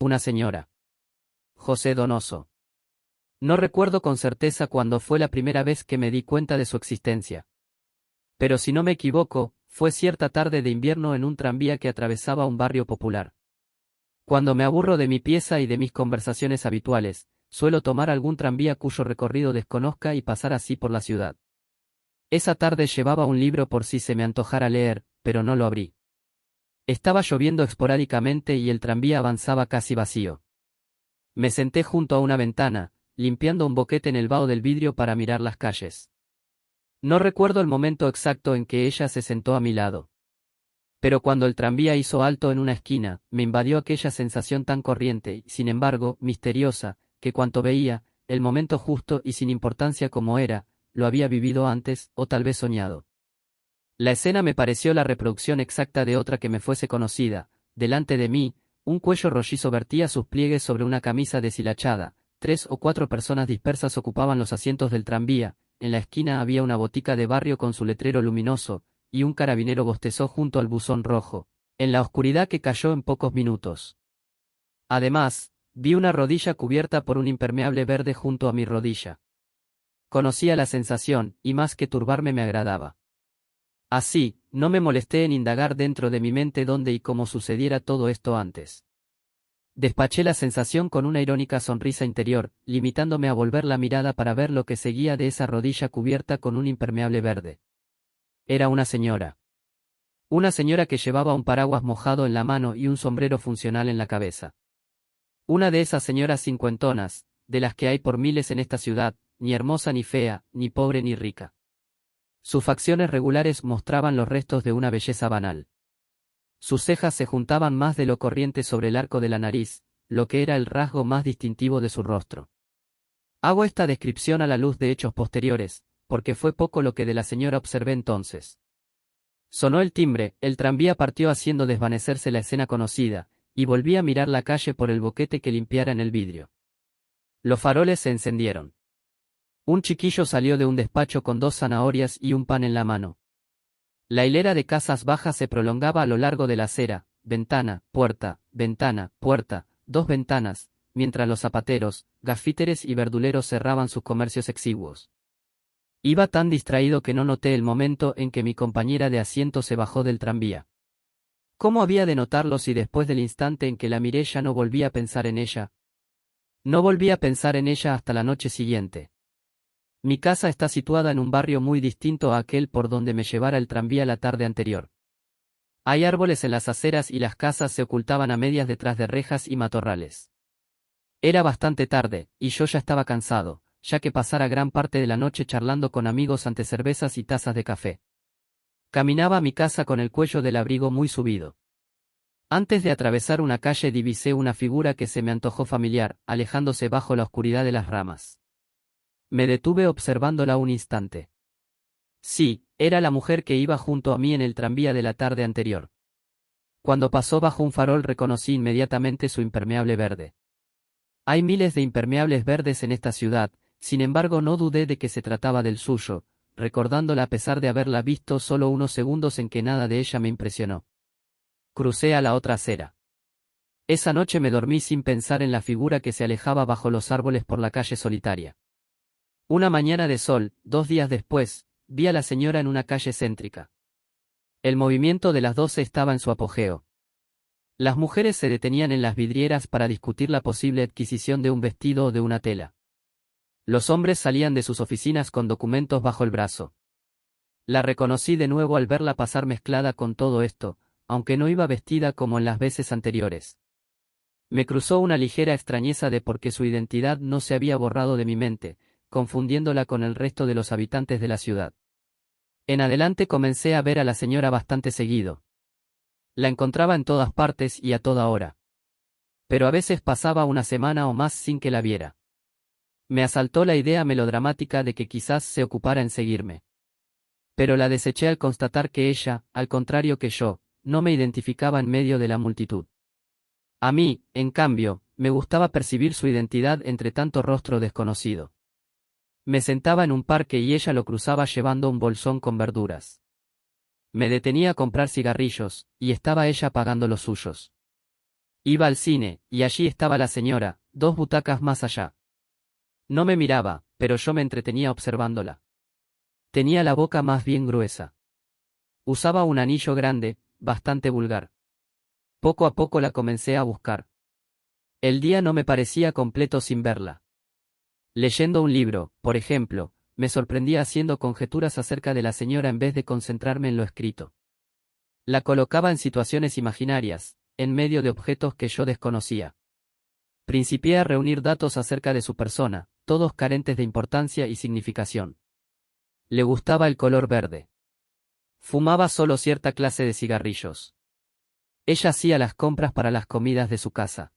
Una señora. José Donoso. No recuerdo con certeza cuándo fue la primera vez que me di cuenta de su existencia. Pero si no me equivoco, fue cierta tarde de invierno en un tranvía que atravesaba un barrio popular. Cuando me aburro de mi pieza y de mis conversaciones habituales, suelo tomar algún tranvía cuyo recorrido desconozca y pasar así por la ciudad. Esa tarde llevaba un libro por si se me antojara leer, pero no lo abrí. Estaba lloviendo esporádicamente y el tranvía avanzaba casi vacío. Me senté junto a una ventana, limpiando un boquete en el vaho del vidrio para mirar las calles. No recuerdo el momento exacto en que ella se sentó a mi lado. Pero cuando el tranvía hizo alto en una esquina, me invadió aquella sensación tan corriente y, sin embargo, misteriosa, que cuanto veía, el momento justo y sin importancia como era, lo había vivido antes, o tal vez soñado. La escena me pareció la reproducción exacta de otra que me fuese conocida. Delante de mí, un cuello rollizo vertía sus pliegues sobre una camisa deshilachada, 3 o 4 personas dispersas ocupaban los asientos del tranvía, en la esquina había una botica de barrio con su letrero luminoso, y un carabinero bostezó junto al buzón rojo, en la oscuridad que cayó en pocos minutos. Además, vi una rodilla cubierta por un impermeable verde junto a mi rodilla. Conocía la sensación, y más que turbarme me agradaba. Así, no me molesté en indagar dentro de mi mente dónde y cómo sucediera todo esto antes. Despaché la sensación con una irónica sonrisa interior, limitándome a volver la mirada para ver lo que seguía de esa rodilla cubierta con un impermeable verde. Era una señora. Una señora que llevaba un paraguas mojado en la mano y un sombrero funcional en la cabeza. Una de esas señoras cincuentonas, de las que hay por miles en esta ciudad, ni hermosa ni fea, ni pobre ni rica. Sus facciones regulares mostraban los restos de una belleza banal. Sus cejas se juntaban más de lo corriente sobre el arco de la nariz, lo que era el rasgo más distintivo de su rostro. Hago esta descripción a la luz de hechos posteriores, porque fue poco lo que de la señora observé entonces. Sonó el timbre, el tranvía partió haciendo desvanecerse la escena conocida, y volví a mirar la calle por el boquete que limpiara en el vidrio. Los faroles se encendieron. Un chiquillo salió de un despacho con 2 zanahorias y un pan en la mano. La hilera de casas bajas se prolongaba a lo largo de la acera, ventana, puerta, 2 ventanas, mientras los zapateros, gafíteres y verduleros cerraban sus comercios exiguos. Iba tan distraído que no noté el momento en que mi compañera de asiento se bajó del tranvía. ¿Cómo había de notarlo si después del instante en que la miré ya no volví a pensar en ella? No volví a pensar en ella hasta la noche siguiente. Mi casa está situada en un barrio muy distinto a aquel por donde me llevara el tranvía la tarde anterior. Hay árboles en las aceras y las casas se ocultaban a medias detrás de rejas y matorrales. Era bastante tarde, y yo ya estaba cansado, ya que pasara gran parte de la noche charlando con amigos ante cervezas y tazas de café. Caminaba a mi casa con el cuello del abrigo muy subido. Antes de atravesar una calle divisé una figura que se me antojó familiar, alejándose bajo la oscuridad de las ramas. Me detuve observándola un instante. Sí, era la mujer que iba junto a mí en el tranvía de la tarde anterior. Cuando pasó bajo un farol reconocí inmediatamente su impermeable verde. Hay miles de impermeables verdes en esta ciudad, sin embargo no dudé de que se trataba del suyo, recordándola a pesar de haberla visto solo unos segundos en que nada de ella me impresionó. Crucé a la otra acera. Esa noche me dormí sin pensar en la figura que se alejaba bajo los árboles por la calle solitaria. Una mañana de sol, 2 días después, vi a la señora en una calle céntrica. El movimiento de las 12 estaba en su apogeo. Las mujeres se detenían en las vidrieras para discutir la posible adquisición de un vestido o de una tela. Los hombres salían de sus oficinas con documentos bajo el brazo. La reconocí de nuevo al verla pasar mezclada con todo esto, aunque no iba vestida como en las veces anteriores. Me cruzó una ligera extrañeza de por qué su identidad no se había borrado de mi mente, confundiéndola con el resto de los habitantes de la ciudad. En adelante comencé a ver a la señora bastante seguido. La encontraba en todas partes y a toda hora. Pero a veces pasaba una semana o más sin que la viera. Me asaltó la idea melodramática de que quizás se ocupara en seguirme. Pero la deseché al constatar que ella, al contrario que yo, no me identificaba en medio de la multitud. A mí, en cambio, me gustaba percibir su identidad entre tanto rostro desconocido. Me sentaba en un parque y ella lo cruzaba llevando un bolsón con verduras. Me detenía a comprar cigarrillos, y estaba ella pagando los suyos. Iba al cine, y allí estaba la señora, 2 butacas más allá. No me miraba, pero yo me entretenía observándola. Tenía la boca más bien gruesa. Usaba un anillo grande, bastante vulgar. Poco a poco la comencé a buscar. El día no me parecía completo sin verla. Leyendo un libro, por ejemplo, me sorprendía haciendo conjeturas acerca de la señora en vez de concentrarme en lo escrito. La colocaba en situaciones imaginarias, en medio de objetos que yo desconocía. Principié a reunir datos acerca de su persona, todos carentes de importancia y significación. Le gustaba el color verde. Fumaba solo cierta clase de cigarrillos. Ella hacía las compras para las comidas de su casa.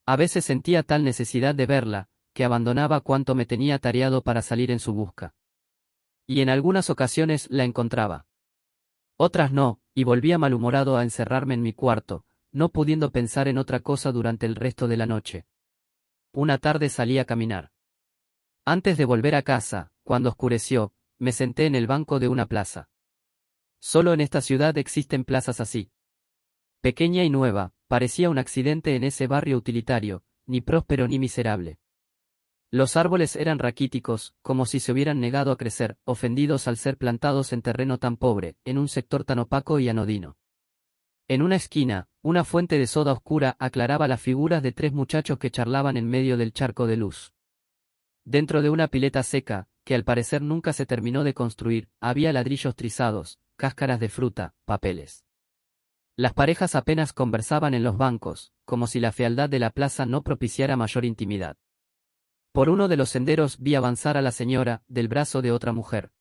A veces sentía tal necesidad de verla, que abandonaba cuanto me tenía tareado para salir en su busca. Y en algunas ocasiones la encontraba. Otras no, y volvía malhumorado a encerrarme en mi cuarto, no pudiendo pensar en otra cosa durante el resto de la noche. Una tarde salí a caminar. Antes de volver a casa, cuando oscureció, me senté en el banco de una plaza. Solo en esta ciudad existen plazas así. Pequeña y nueva, parecía un accidente en ese barrio utilitario, ni próspero ni miserable. Los árboles eran raquíticos, como si se hubieran negado a crecer, ofendidos al ser plantados en terreno tan pobre, en un sector tan opaco y anodino. En una esquina, una fuente de soda oscura aclaraba las figuras de 3 muchachos que charlaban en medio del charco de luz. Dentro de una pileta seca, que al parecer nunca se terminó de construir, había ladrillos trizados, cáscaras de fruta, papeles. Las parejas apenas conversaban en los bancos, como si la fealdad de la plaza no propiciara mayor intimidad. Por uno de los senderos vi avanzar a la señora, del brazo de otra mujer.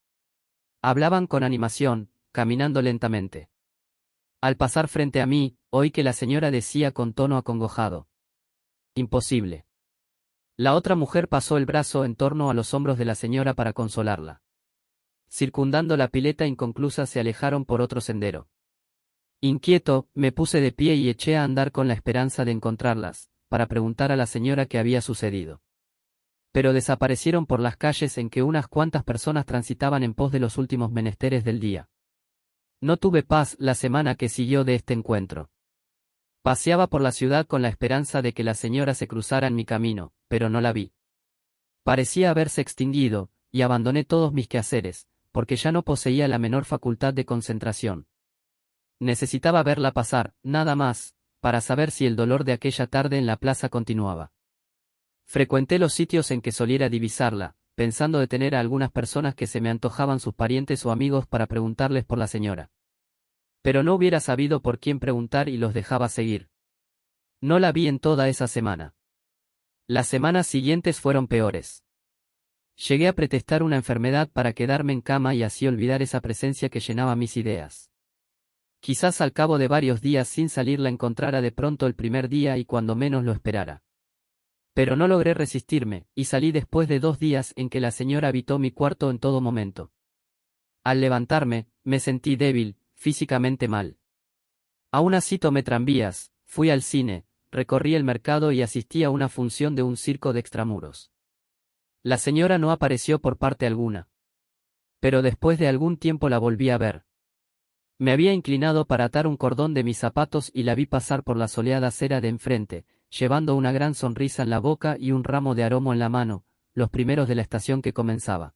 Hablaban con animación, caminando lentamente. Al pasar frente a mí, oí que la señora decía con tono acongojado: «Imposible». La otra mujer pasó el brazo en torno a los hombros de la señora para consolarla. Circundando la pileta inconclusa se alejaron por otro sendero. Inquieto, me puse de pie y eché a andar con la esperanza de encontrarlas, para preguntar a la señora qué había sucedido. Pero desaparecieron por las calles en que unas cuantas personas transitaban en pos de los últimos menesteres del día. No tuve paz la semana que siguió de este encuentro. Paseaba por la ciudad con la esperanza de que la señora se cruzara en mi camino, pero no la vi. Parecía haberse extinguido, y abandoné todos mis quehaceres, porque ya no poseía la menor facultad de concentración. Necesitaba verla pasar, nada más, para saber si el dolor de aquella tarde en la plaza continuaba. Frecuenté los sitios en que soliera divisarla, pensando detener a algunas personas que se me antojaban sus parientes o amigos para preguntarles por la señora. Pero no hubiera sabido por quién preguntar y los dejaba seguir. No la vi en toda esa semana. Las semanas siguientes fueron peores. Llegué a pretextar una enfermedad para quedarme en cama y así olvidar esa presencia que llenaba mis ideas. Quizás al cabo de varios días sin salir la encontrara de pronto el primer día y cuando menos lo esperara. Pero no logré resistirme, y salí después de 2 días en que la señora habitó mi cuarto en todo momento. Al levantarme, me sentí débil, físicamente mal. Aún así tomé tranvías, fui al cine, recorrí el mercado y asistí a una función de un circo de extramuros. La señora no apareció por parte alguna. Pero después de algún tiempo la volví a ver. Me había inclinado para atar un cordón de mis zapatos y la vi pasar por la soleada acera de enfrente, llevando una gran sonrisa en la boca y un ramo de aromo en la mano, los primeros de la estación que comenzaba.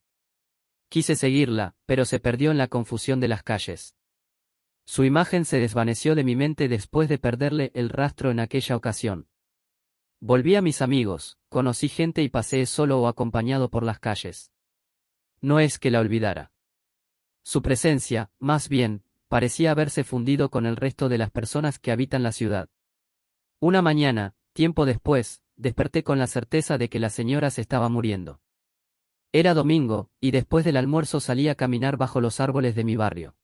Quise seguirla, pero se perdió en la confusión de las calles. Su imagen se desvaneció de mi mente después de perderle el rastro en aquella ocasión. Volví a mis amigos, conocí gente y paseé solo o acompañado por las calles. No es que la olvidara. Su presencia, más bien, parecía haberse fundido con el resto de las personas que habitan la ciudad. Una mañana, tiempo después, desperté con la certeza de que la señora se estaba muriendo. Era domingo, y después del almuerzo salí a caminar bajo los árboles de mi barrio.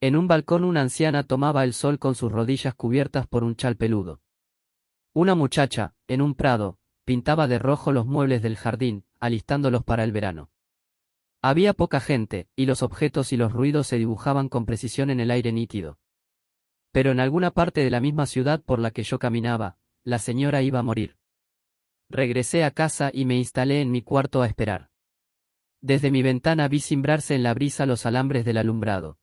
En un balcón una anciana tomaba el sol con sus rodillas cubiertas por un chal peludo. Una muchacha, en un prado, pintaba de rojo los muebles del jardín, alistándolos para el verano. Había poca gente, y los objetos y los ruidos se dibujaban con precisión en el aire nítido. Pero en alguna parte de la misma ciudad por la que yo caminaba, la señora iba a morir. Regresé a casa y me instalé en mi cuarto a esperar. Desde mi ventana vi cimbrarse en la brisa los alambres del alumbrado.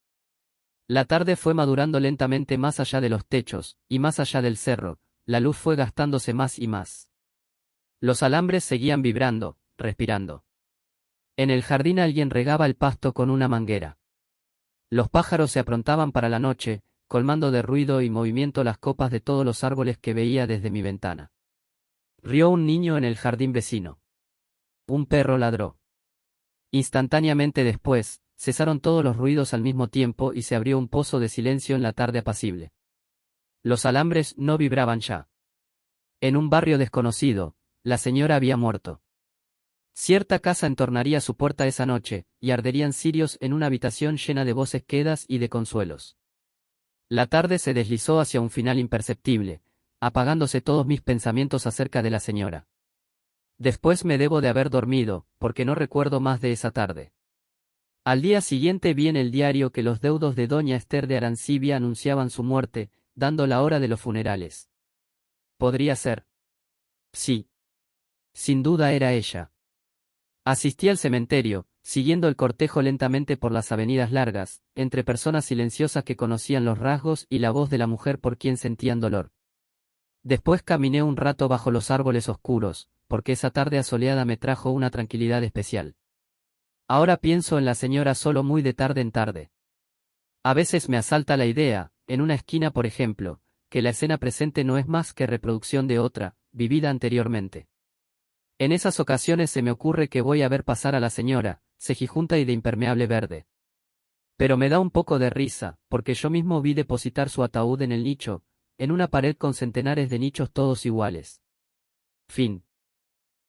La tarde fue madurando lentamente más allá de los techos, y más allá del cerro, la luz fue gastándose más y más. Los alambres seguían vibrando, respirando. En el jardín alguien regaba el pasto con una manguera. Los pájaros se aprontaban para la noche, colmando de ruido y movimiento las copas de todos los árboles que veía desde mi ventana. Rió un niño en el jardín vecino. Un perro ladró. Instantáneamente después, cesaron todos los ruidos al mismo tiempo y se abrió un pozo de silencio en la tarde apacible. Los alambres no vibraban ya. En un barrio desconocido, la señora había muerto. Cierta casa entornaría su puerta esa noche, y arderían cirios en una habitación llena de voces quedas y de consuelos. La tarde se deslizó hacia un final imperceptible, apagándose todos mis pensamientos acerca de la señora. Después me debo de haber dormido, porque no recuerdo más de esa tarde. Al día siguiente vi en el diario que los deudos de doña Esther de Arancibia anunciaban su muerte, dando la hora de los funerales. ¿Podría ser? Sí. Sin duda era ella. Asistí al cementerio, siguiendo el cortejo lentamente por las avenidas largas, entre personas silenciosas que conocían los rasgos y la voz de la mujer por quien sentían dolor. Después caminé un rato bajo los árboles oscuros, porque esa tarde asoleada me trajo una tranquilidad especial. Ahora pienso en la señora solo muy de tarde en tarde. A veces me asalta la idea, en una esquina por ejemplo, que la escena presente no es más que reproducción de otra, vivida anteriormente. En esas ocasiones se me ocurre que voy a ver pasar a la señora, cejijunta y de impermeable verde. Pero me da un poco de risa, porque yo mismo vi depositar su ataúd en el nicho, en una pared con centenares de nichos todos iguales. Fin.